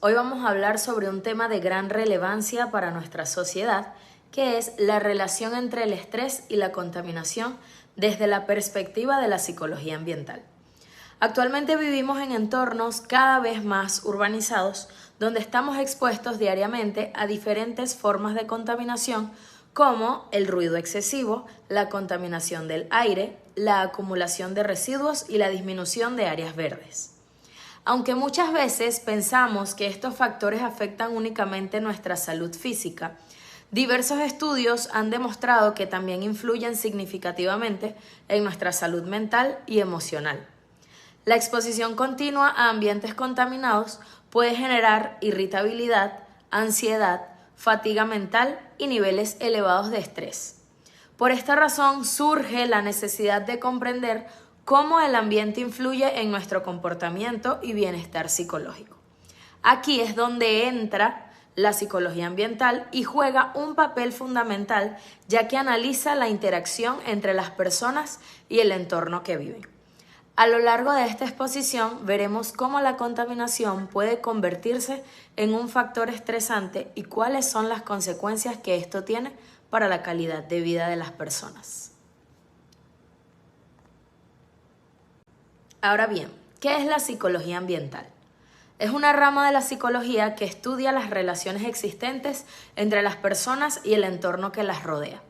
Hoy vamos a hablar sobre un tema de gran relevancia para nuestra sociedad, que es la relación entre el estrés y la contaminación desde la perspectiva de la psicología ambiental. Actualmente vivimos en entornos cada vez más urbanizados, donde estamos expuestos diariamente a diferentes formas de contaminación, como el ruido excesivo, la contaminación del aire, la acumulación de residuos y la disminución de áreas verdes. Aunque muchas veces pensamos que estos factores afectan únicamente nuestra salud física, diversos estudios han demostrado que también influyen significativamente en nuestra salud mental y emocional. La exposición continua a ambientes contaminados puede generar irritabilidad, ansiedad, fatiga mental y niveles elevados de estrés. Por esta razón surge la necesidad de comprender cómo el ambiente influye en nuestro comportamiento y bienestar psicológico. Aquí es donde entra la psicología ambiental y juega un papel fundamental, ya que analiza la interacción entre las personas y el entorno que viven. A lo largo de esta exposición veremos cómo la contaminación puede convertirse en un factor estresante y cuáles son las consecuencias que esto tiene para la calidad de vida de las personas. Ahora bien, ¿qué es la psicología ambiental? Es una rama de la psicología que estudia las relaciones existentes entre las personas y el entorno que las rodea.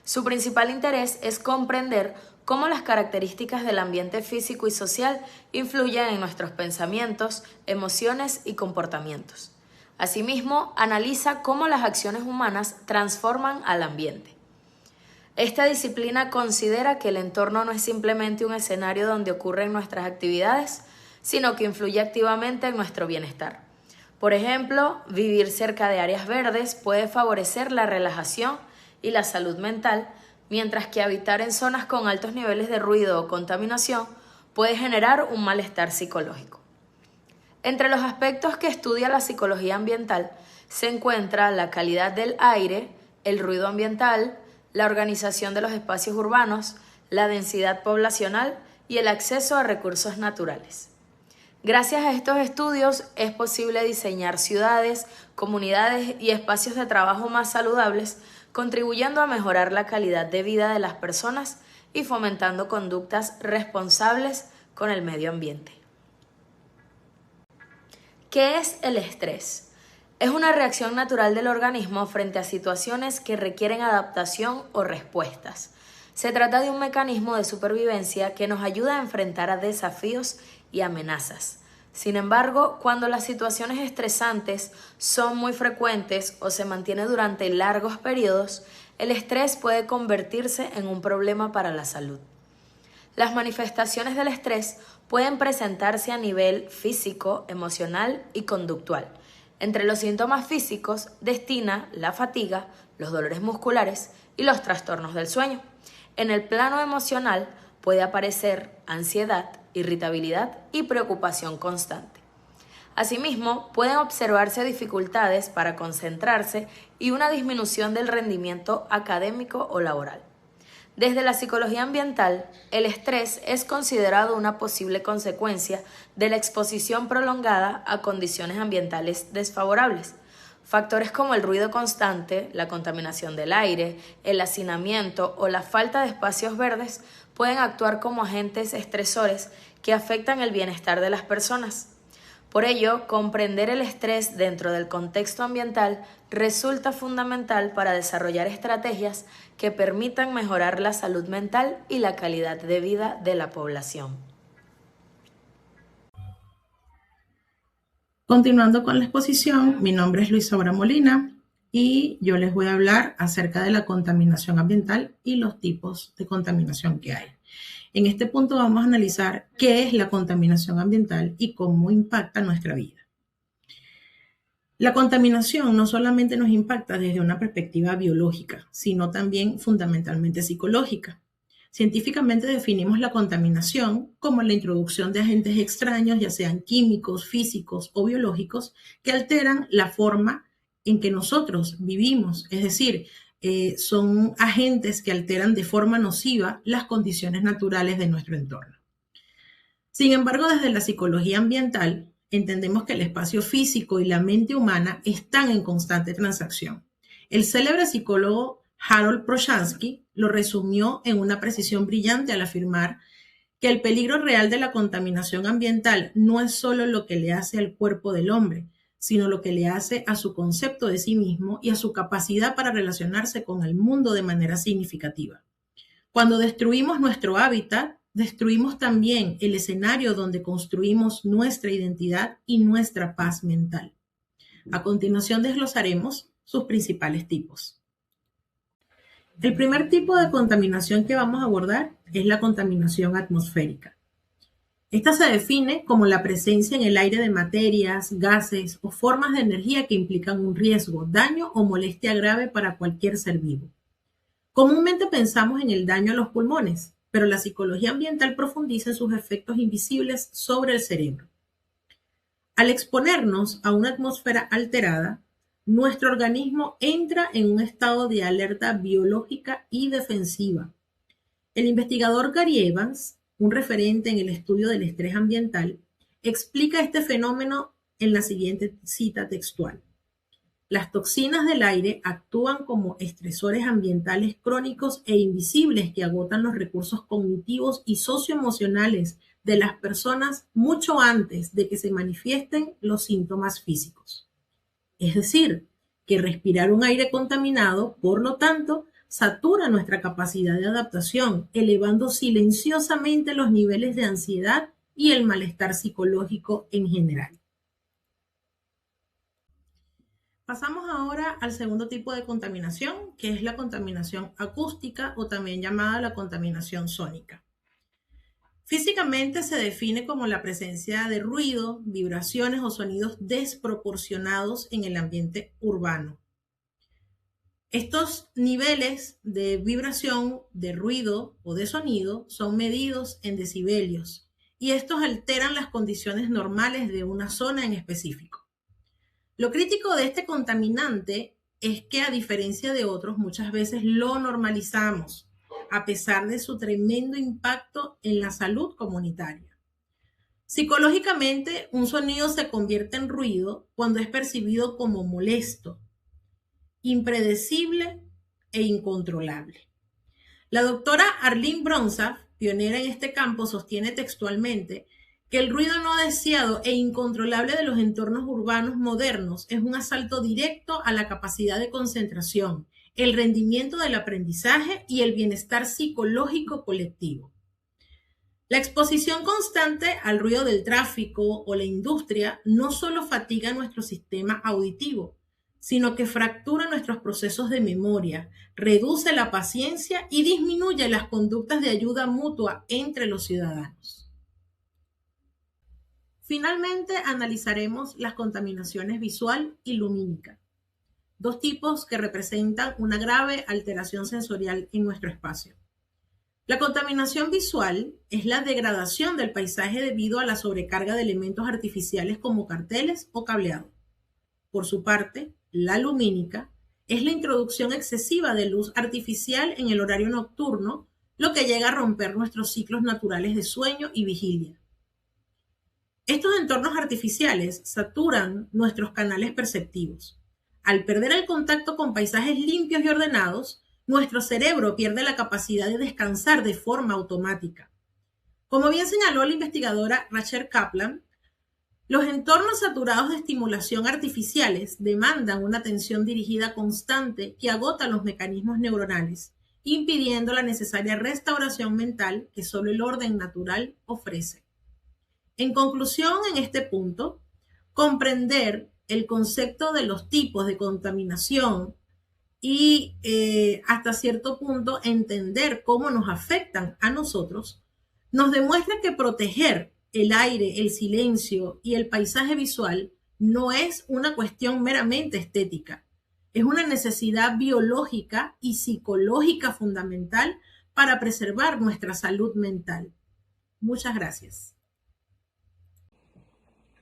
Su principal interés es comprender cómo las características del ambiente físico y social influyen en nuestros pensamientos, emociones y comportamientos. Asimismo, analiza cómo las acciones humanas transforman al ambiente. Esta disciplina considera que el entorno no es simplemente un escenario donde ocurren nuestras actividades, sino que influye activamente en nuestro bienestar. Por ejemplo, vivir cerca de áreas verdes puede favorecer la relajación y la salud mental, mientras que habitar en zonas con altos niveles de ruido o contaminación puede generar un malestar psicológico. Entre los aspectos que estudia la psicología ambiental se encuentra la calidad del aire, el ruido ambiental, la organización de los espacios urbanos, la densidad poblacional y el acceso a recursos naturales. Gracias a estos estudios es posible diseñar ciudades, comunidades y espacios de trabajo más saludables, contribuyendo a mejorar la calidad de vida de las personas y fomentando conductas responsables con el medio ambiente. ¿Qué es el estrés? Es una reacción natural del organismo frente a situaciones que requieren adaptación o respuestas. Se trata de un mecanismo de supervivencia que nos ayuda a enfrentar a desafíos y amenazas. Sin embargo, cuando las situaciones estresantes son muy frecuentes o se mantiene durante largos periodos, el estrés puede convertirse en un problema para la salud. Las manifestaciones del estrés pueden presentarse a nivel físico, emocional y conductual. Entre los síntomas físicos destina la fatiga, los dolores musculares y los trastornos del sueño. En el plano emocional puede aparecer ansiedad, irritabilidad y preocupación constante. Asimismo, pueden observarse dificultades para concentrarse y una disminución del rendimiento académico o laboral. Desde la psicología ambiental, el estrés es considerado una posible consecuencia de la exposición prolongada a condiciones ambientales desfavorables. Factores como el ruido constante, la contaminación del aire, el hacinamiento o la falta de espacios verdes pueden actuar como agentes estresores que afectan el bienestar de las personas. Por ello, comprender el estrés dentro del contexto ambiental resulta fundamental para desarrollar estrategias que permitan mejorar la salud mental y la calidad de vida de la población. Continuando con la exposición, mi nombre es Luisa Obra Molina y yo les voy a hablar acerca de la contaminación ambiental y los tipos de contaminación que hay. En este punto vamos a analizar qué es la contaminación ambiental y cómo impacta nuestra vida. La contaminación no solamente nos impacta desde una perspectiva biológica, sino también fundamentalmente psicológica. Científicamente definimos la contaminación como la introducción de agentes extraños, ya sean químicos, físicos o biológicos, que alteran la forma en que nosotros vivimos, es decir, son agentes que alteran de forma nociva las condiciones naturales de nuestro entorno. Sin embargo, desde la psicología ambiental, Entendemos que el espacio físico y la mente humana están en constante transacción. El célebre psicólogo Harold Prochansky lo resumió en una precisión brillante al afirmar que el peligro real de la contaminación ambiental no es solo lo que le hace al cuerpo del hombre, sino lo que le hace a su concepto de sí mismo y a su capacidad para relacionarse con el mundo de manera significativa. Cuando destruimos nuestro hábitat, destruimos también el escenario donde construimos nuestra identidad y nuestra paz mental. A continuación desglosaremos sus principales tipos. El primer tipo de contaminación que vamos a abordar es la contaminación atmosférica. Esta se define como la presencia en el aire de materias, gases o formas de energía que implican un riesgo, daño o molestia grave para cualquier ser vivo. Comúnmente pensamos en el daño a los pulmones, pero la psicología ambiental profundiza en sus efectos invisibles sobre el cerebro. Al exponernos a una atmósfera alterada, nuestro organismo entra en un estado de alerta biológica y defensiva. El investigador Gary Evans, un referente en el estudio del estrés ambiental, explica este fenómeno en la siguiente cita textual. Las toxinas del aire actúan como estresores ambientales crónicos e invisibles que agotan los recursos cognitivos y socioemocionales de las personas mucho antes de que se manifiesten los síntomas físicos. Es decir, que respirar un aire contaminado, por lo tanto, satura nuestra capacidad de adaptación, elevando silenciosamente los niveles de ansiedad y el malestar psicológico en general. Pasamos ahora al segundo tipo de contaminación, que es la contaminación acústica o también llamada la contaminación sónica. Físicamente se define como la presencia de ruido, vibraciones o sonidos desproporcionados en el ambiente urbano. Estos niveles de vibración, de ruido o de sonido son medidos en decibelios y estos alteran las condiciones normales de una zona en específico. Lo crítico de este contaminante es que, a diferencia de otros, muchas veces lo normalizamos, a pesar de su tremendo impacto en la salud comunitaria. Psicológicamente, un sonido se convierte en ruido cuando es percibido como molesto, impredecible e incontrolable. La doctora Arlene Bronsaf, pionera en este campo, sostiene textualmente que el ruido no deseado e incontrolable de los entornos urbanos modernos es un asalto directo a la capacidad de concentración, el rendimiento del aprendizaje y el bienestar psicológico colectivo. La exposición constante al ruido del tráfico o la industria no solo fatiga nuestro sistema auditivo, sino que fractura nuestros procesos de memoria, reduce la paciencia y disminuye las conductas de ayuda mutua entre los ciudadanos. Finalmente, analizaremos las contaminaciones visual y lumínica, dos tipos que representan una grave alteración sensorial en nuestro espacio. La contaminación visual es la degradación del paisaje debido a la sobrecarga de elementos artificiales como carteles o cableado. Por su parte, la lumínica es la introducción excesiva de luz artificial en el horario nocturno, lo que llega a romper nuestros ciclos naturales de sueño y vigilia. Estos entornos artificiales saturan nuestros canales perceptivos. Al perder el contacto con paisajes limpios y ordenados, nuestro cerebro pierde la capacidad de descansar de forma automática. Como bien señaló la investigadora Rachel Kaplan, los entornos saturados de estimulación artificiales demandan una atención dirigida constante que agota los mecanismos neuronales, impidiendo la necesaria restauración mental que solo el orden natural ofrece. En conclusión, en este punto, comprender el concepto de los tipos de contaminación y hasta cierto punto entender cómo nos afectan a nosotros, nos demuestra que proteger el aire, el silencio y el paisaje visual no es una cuestión meramente estética, es una necesidad biológica y psicológica fundamental para preservar nuestra salud mental. Muchas gracias.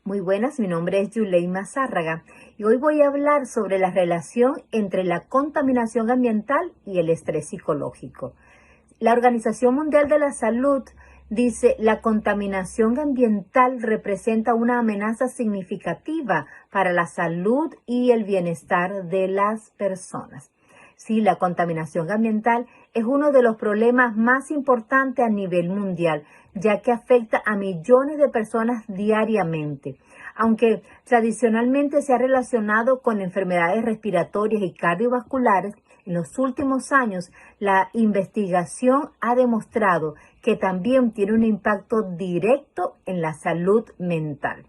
Muy buenas, mi nombre es Yuleima Zárraga y hoy voy a hablar sobre la relación entre la contaminación ambiental y el estrés psicológico. La Organización Mundial de la Salud Dice, la contaminación ambiental representa una amenaza significativa para la salud y el bienestar de las personas. Sí, la contaminación ambiental es uno de los problemas más importantes a nivel mundial, ya que afecta a millones de personas diariamente. Aunque tradicionalmente se ha relacionado con enfermedades respiratorias y cardiovasculares, en los últimos años la investigación ha demostrado que también tiene un impacto directo en la salud mental.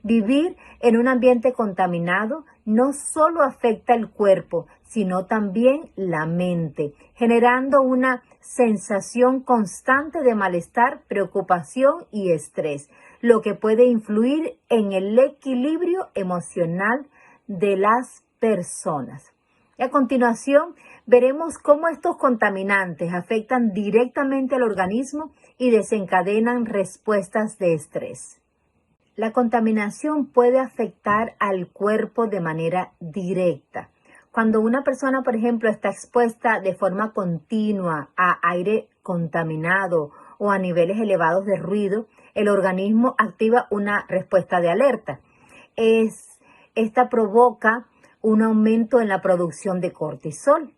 Vivir en un ambiente contaminado no solo afecta el cuerpo, sino también la mente, generando una sensación constante de malestar, preocupación y estrés, lo que puede influir en el equilibrio emocional de las personas. Y a continuación, veremos cómo estos contaminantes afectan directamente al organismo y desencadenan respuestas de estrés. La contaminación puede afectar al cuerpo de manera directa. Cuando una persona, por ejemplo, está expuesta de forma continua a aire contaminado o a niveles elevados de ruido, el organismo activa una respuesta de alerta. Esta provoca un aumento en la producción de cortisol,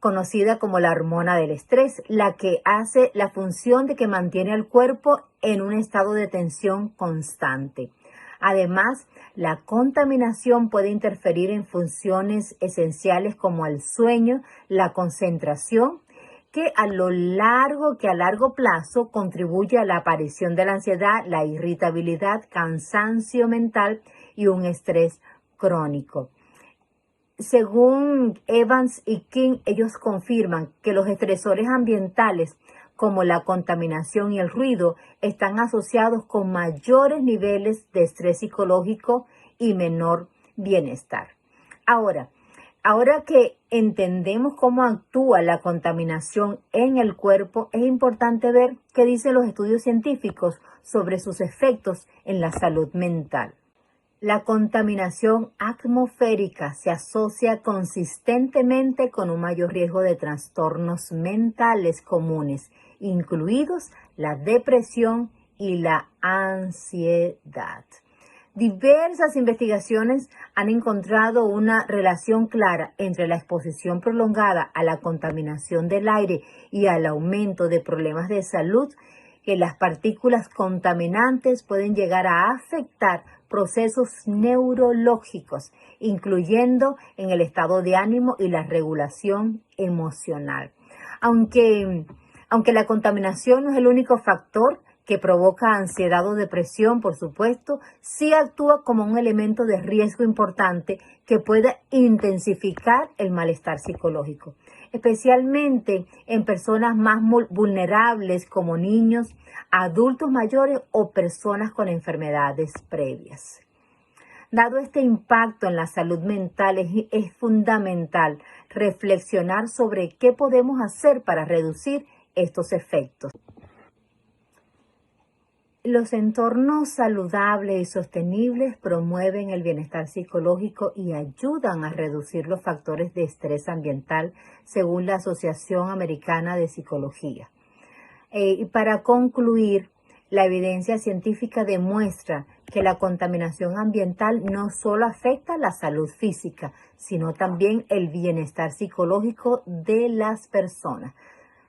conocida como la hormona del estrés, la que hace la función de que mantiene al cuerpo en un estado de tensión constante. Además, la contaminación puede interferir en funciones esenciales como el sueño, la concentración, que a largo plazo contribuye a la aparición de la ansiedad, la irritabilidad, cansancio mental y un estrés crónico. Según Evans y King, ellos confirman que los estresores ambientales como la contaminación y el ruido están asociados con mayores niveles de estrés psicológico y menor bienestar. Ahora que entendemos cómo actúa la contaminación en el cuerpo, es importante ver qué dicen los estudios científicos sobre sus efectos en la salud mental. La contaminación atmosférica se asocia consistentemente con un mayor riesgo de trastornos mentales comunes, incluidos la depresión y la ansiedad. Diversas investigaciones han encontrado una relación clara entre la exposición prolongada a la contaminación del aire y al aumento de problemas de salud, que las partículas contaminantes pueden llegar a afectar procesos neurológicos, incluyendo en el estado de ánimo y la regulación emocional. Aunque la contaminación no es el único factor que provoca ansiedad o depresión, por supuesto, sí actúa como un elemento de riesgo importante que puede intensificar el malestar psicológico, especialmente en personas más vulnerables como niños, adultos mayores o personas con enfermedades previas. Dado este impacto en la salud mental, es fundamental reflexionar sobre qué podemos hacer para reducir estos efectos. Los entornos saludables y sostenibles promueven el bienestar psicológico y ayudan a reducir los factores de estrés ambiental, según la Asociación Americana de Psicología. Y para concluir, la evidencia científica demuestra que la contaminación ambiental no solo afecta la salud física, sino también el bienestar psicológico de las personas.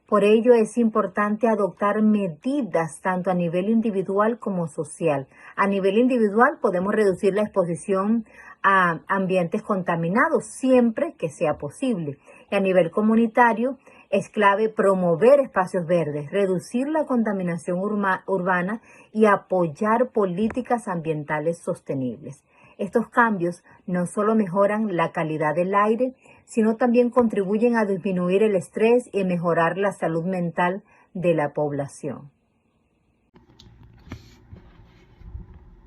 Por ello es importante adoptar medidas tanto a nivel individual como social. A nivel individual podemos reducir la exposición a ambientes contaminados siempre que sea posible. Y a nivel comunitario es clave promover espacios verdes, reducir la contaminación urbana y apoyar políticas ambientales sostenibles. Estos cambios no solo mejoran la calidad del aire, sino también contribuyen a disminuir el estrés y mejorar la salud mental de la población.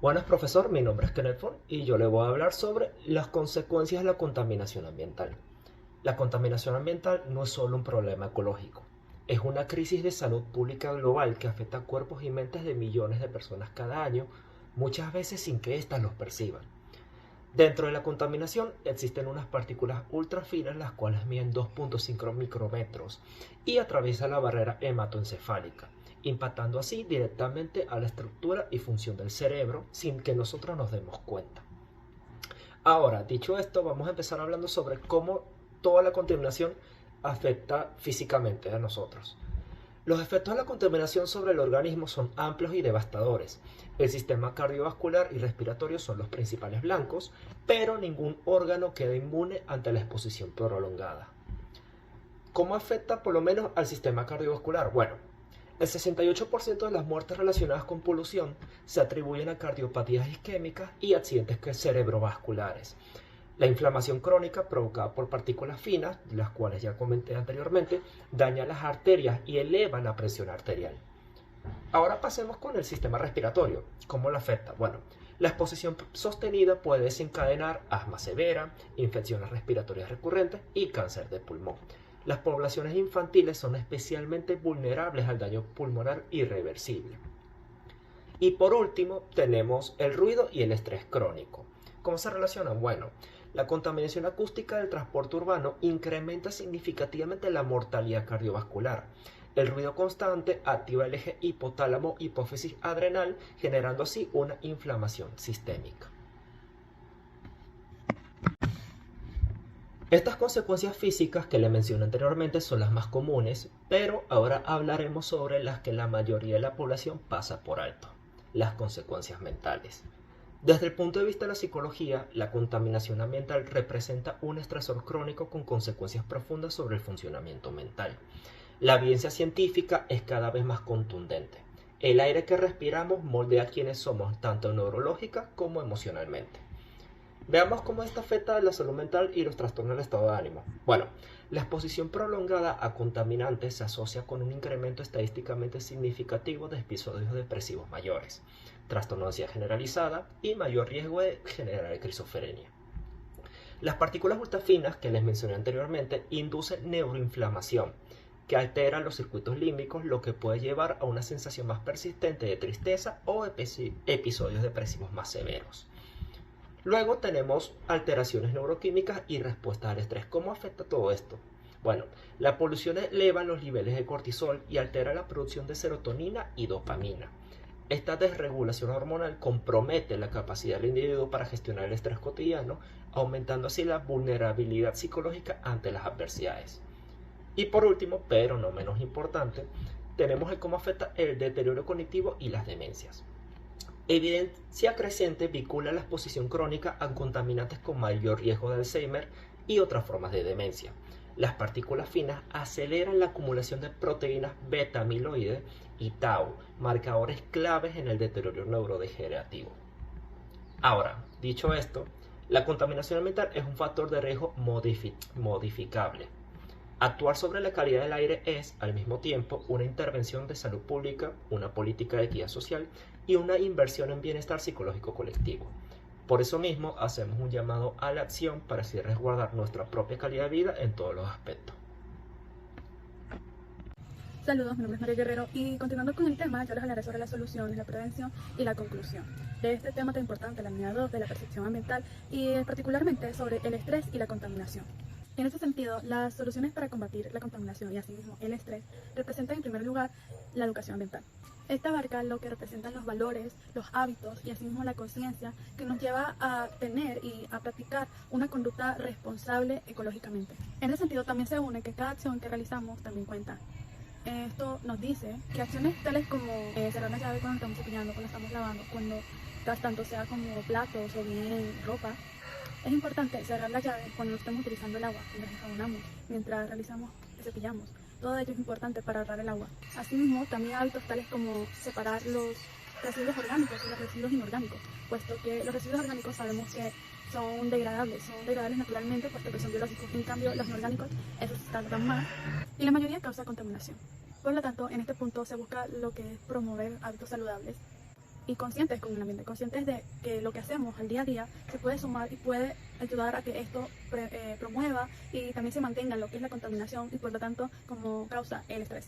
Buenas, profesor, mi nombre es Kenneth Ford y yo le voy a hablar sobre las consecuencias de la contaminación ambiental. La contaminación ambiental no es solo un problema ecológico, es una crisis de salud pública global que afecta a cuerpos y mentes de millones de personas cada año, muchas veces sin que éstas los perciban. Dentro de la contaminación existen unas partículas ultrafinas, las cuales miden 2.5 micrómetros y atraviesan la barrera hematoencefálica. impactando así directamente a la estructura y función del cerebro sin que nosotros nos demos cuenta. Ahora, dicho esto, vamos a empezar hablando sobre cómo toda la contaminación afecta físicamente a nosotros. Los efectos de la contaminación sobre el organismo son amplios y devastadores. El sistema cardiovascular y respiratorio son los principales blancos, pero ningún órgano queda inmune ante la exposición prolongada. ¿Cómo afecta por lo menos al sistema cardiovascular? Bueno, el 68% de las muertes relacionadas con polución se atribuyen a cardiopatías isquémicas y accidentes cerebrovasculares. La inflamación crónica provocada por partículas finas, las cuales ya comenté anteriormente, daña las arterias y eleva la presión arterial. Ahora pasemos con el sistema respiratorio. ¿Cómo lo afecta? Bueno, la exposición sostenida puede desencadenar asma severa, infecciones respiratorias recurrentes y cáncer de pulmón. Las poblaciones infantiles son especialmente vulnerables al daño pulmonar irreversible. Y por último, tenemos el ruido y el estrés crónico. ¿Cómo se relacionan? Bueno, la contaminación acústica del transporte urbano incrementa significativamente la mortalidad cardiovascular. El ruido constante activa el eje hipotálamo-hipófisis adrenal, generando así una inflamación sistémica. Estas consecuencias físicas que le mencioné anteriormente son las más comunes, pero ahora hablaremos sobre las que la mayoría de la población pasa por alto, las consecuencias mentales. Desde el punto de vista de la psicología, la contaminación ambiental representa un estresor crónico con consecuencias profundas sobre el funcionamiento mental. La evidencia científica es cada vez más contundente. El aire que respiramos moldea quienes somos, tanto neurológica como emocionalmente. Veamos cómo esto afecta a la salud mental y los trastornos del estado de ánimo. Bueno, la exposición prolongada a contaminantes se asocia con un incremento estadísticamente significativo de episodios depresivos mayores, trastorno de ansiedad generalizada y mayor riesgo de generar esquizofrenia. Las partículas ultrafinas que les mencioné anteriormente inducen neuroinflamación, que altera los circuitos límbicos, lo que puede llevar a una sensación más persistente de tristeza o episodios depresivos más severos. Luego tenemos alteraciones neuroquímicas y respuestas al estrés. ¿Cómo afecta todo esto? Bueno, la polución eleva los niveles de cortisol y altera la producción de serotonina y dopamina. Esta desregulación hormonal compromete la capacidad del individuo para gestionar el estrés cotidiano, aumentando así la vulnerabilidad psicológica ante las adversidades. Y por último, pero no menos importante, tenemos el cómo afecta el deterioro cognitivo y las demencias. Evidencia creciente vincula la exposición crónica a contaminantes con mayor riesgo de Alzheimer y otras formas de demencia. Las partículas finas aceleran la acumulación de proteínas beta-amiloide y tau, marcadores claves en el deterioro neurodegenerativo. Ahora, dicho esto, la contaminación ambiental es un factor de riesgo modificable. Actuar sobre la calidad del aire es, al mismo tiempo, una intervención de salud pública, una política de equidad social y una inversión en bienestar psicológico colectivo. Por eso mismo, hacemos un llamado a la acción para así resguardar nuestra propia calidad de vida en todos los aspectos. Saludos, mi nombre es María Guerrero y continuando con el tema, yo les hablaré sobre la solución, la prevención y la conclusión de este tema tan importante, la unidad 2 de la percepción ambiental y particularmente sobre el estrés y la contaminación. En ese sentido, las soluciones para combatir la contaminación y asimismo el estrés representan en primer lugar la educación ambiental. Esta abarca lo que representan los valores, los hábitos y asimismo la conciencia que nos lleva a tener y a practicar una conducta responsable ecológicamente. En ese sentido también se une que cada acción que realizamos también cuenta. Esto nos dice que acciones tales como cerrar la llave cuando estamos cepillando, cuando estamos lavando, cuando tanto sea como platos o bien ropa. Es importante cerrar la llave cuando estamos utilizando el agua, mientras jabonamos, mientras realizamos y cepillamos. Todo ello es importante para ahorrar el agua. Asimismo, también hábitos tales como separar los residuos orgánicos y los residuos inorgánicos, puesto que los residuos orgánicos sabemos que son degradables naturalmente, puesto que son biológicos. En cambio, los inorgánicos, esos se tardan más y la mayoría causa contaminación. Por lo tanto, en este punto se busca lo que es promover hábitos saludables y conscientes con el ambiente, conscientes de que lo que hacemos al día a día se puede sumar y puede ayudar a que esto promueva y también se mantenga lo que es la contaminación y por lo tanto como causa el estrés.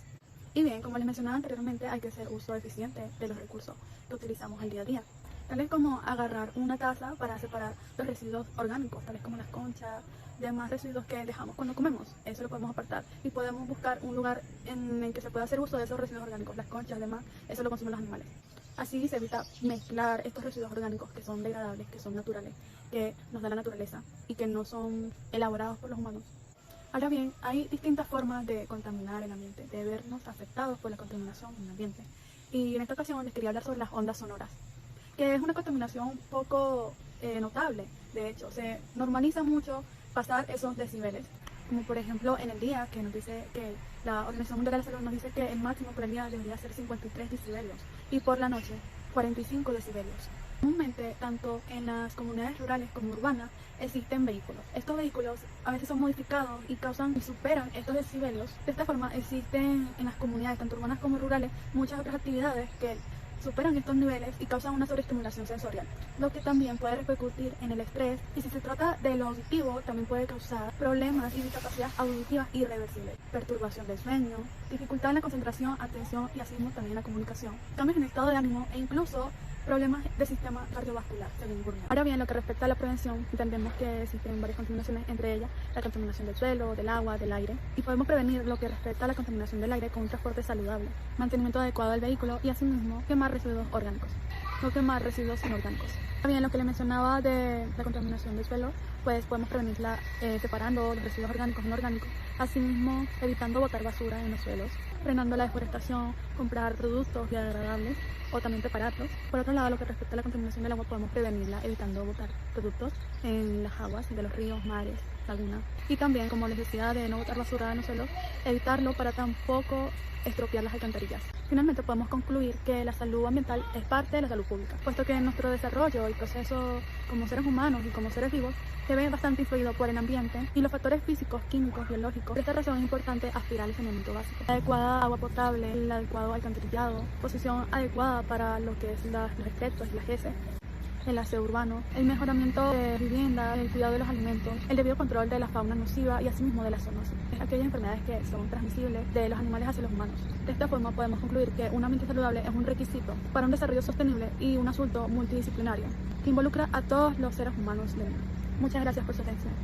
Y bien, como les mencionaba anteriormente, hay que hacer uso eficiente de los recursos que utilizamos al día a día, tales como agarrar una taza para separar los residuos orgánicos, tales como las conchas, demás residuos que dejamos cuando comemos. Eso lo podemos apartar y podemos buscar un lugar en el que se pueda hacer uso de esos residuos orgánicos, las conchas, además, eso lo consumen los animales. Así se evita mezclar estos residuos orgánicos que son degradables, que son naturales, que nos da la naturaleza y que no son elaborados por los humanos. Ahora bien, hay distintas formas de contaminar el ambiente, de vernos afectados por la contaminación en el ambiente. Y en esta ocasión les quería hablar sobre las ondas sonoras, que es una contaminación poco notable. De hecho, se normaliza mucho pasar esos decibeles, como por ejemplo en el día, que nos dice que la Organización Mundial de la Salud nos dice que el máximo por el día debería ser 53 decibelios y por la noche 45 decibelios. Comúnmente, tanto en las comunidades rurales como urbanas, existen vehículos. Estos vehículos a veces son modificados y causan y superan estos decibelios. De esta forma, existen en las comunidades, tanto urbanas como rurales, muchas otras actividades que superan estos niveles y causan una sobreestimulación sensorial, lo que también puede repercutir en el estrés, y si se trata de lo auditivo, también puede causar problemas y discapacidades auditivas irreversibles, perturbación del sueño, dificultad en la concentración, atención y asimismo también en la comunicación, cambios en el estado de ánimo e incluso problemas del sistema cardiovascular, según Burnier. Ahora bien, lo que respecta a la prevención, entendemos que existen varias contaminaciones, entre ellas la contaminación del suelo, del agua, del aire, y podemos prevenir lo que respecta a la contaminación del aire con un transporte saludable, mantenimiento adecuado del vehículo y asimismo quemar residuos orgánicos, no quemar residuos inorgánicos. También lo que le mencionaba de la contaminación del suelo, pues podemos prevenirla separando los residuos orgánicos e inorgánicos, asimismo evitando botar basura en los suelos, frenando la deforestación, comprar productos biodegradables o también prepararlos. Por otro lado, lo que respecta a la contaminación del agua, podemos prevenirla evitando botar productos en las aguas de los ríos, mares, lagunas. Y también, como les decía, de no botar basura en los suelos, evitarlo para tampoco estropear las alcantarillas. Finalmente, podemos concluir que la salud ambiental es parte de la salud pública, puesto que nuestro desarrollo y proceso como seres humanos y como seres vivos se ve bastante influido por el ambiente y los factores físicos, químicos, biológicos. Por esta razón es importante aspirar al saneamiento básico. La adecuada agua potable, el adecuado alcantarillado, posición adecuada para lo que es los espectros y las heces, el aseo urbano, el mejoramiento de vivienda, el cuidado de los alimentos, el debido control de la fauna nociva y asimismo de las zoonosis, aquellas enfermedades que son transmisibles de los animales hacia los humanos. De esta forma podemos concluir que un ambiente saludable es un requisito para un desarrollo sostenible y un asunto multidisciplinario que involucra a todos los seres humanos del mundo. Muchas gracias por su atención.